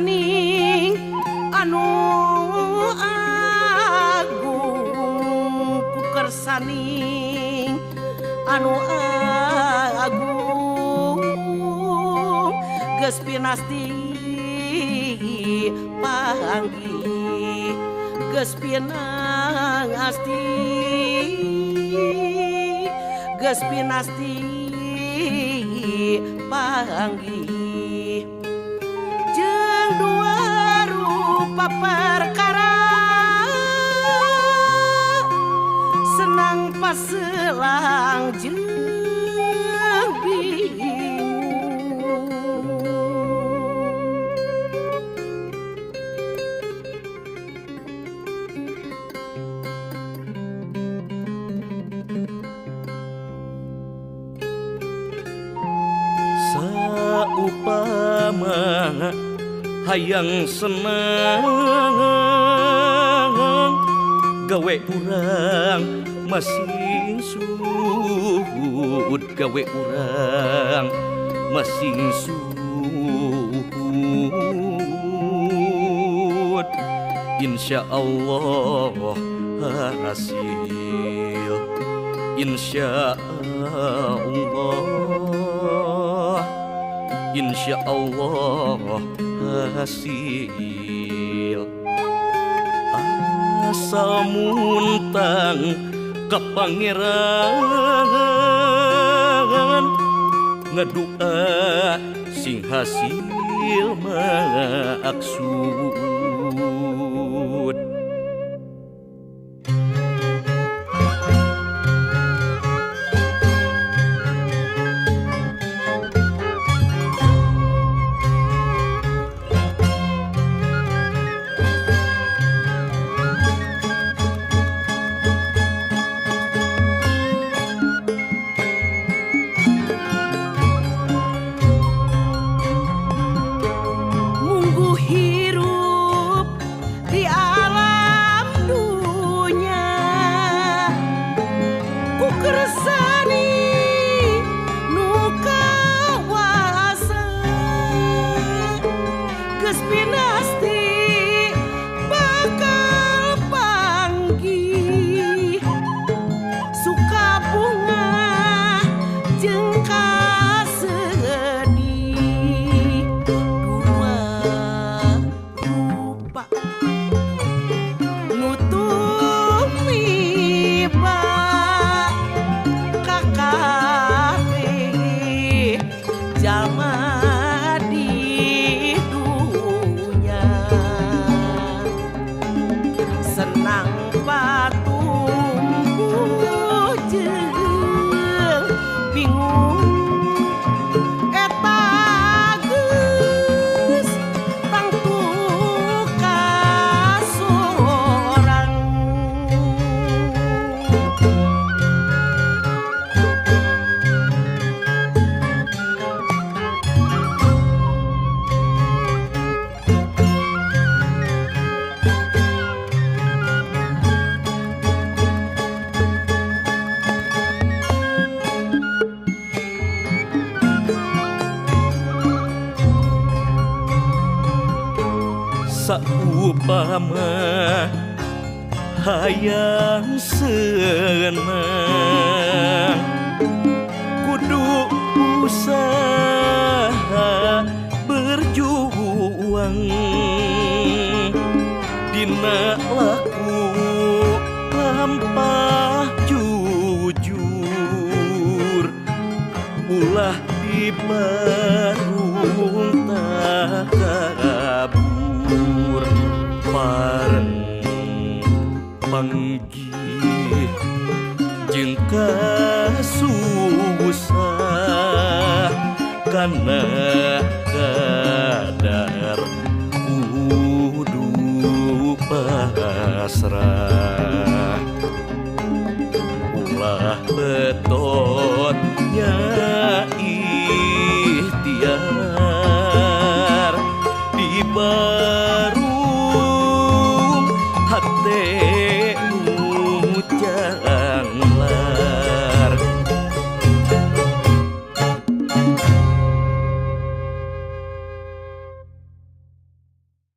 kersaning anu agung ku kersaning anu agung geus pinasti panggih geus pinasti geus pinasti panggih jeung dua rupa perkara senang paselang jeung bingung saupama hayang senang gawe urang masing suhud gawe urang masing suhud insyaallah hasil insyaallah hasil asal muntang ka pangeran ngadua sing hasil maksud saupama hayang senang kudu usaha berjuang dina laku lampah jujur ulah dibarung takabur pareng panggih jeung kasusah kana kadar kudu pasrah ulah betot nya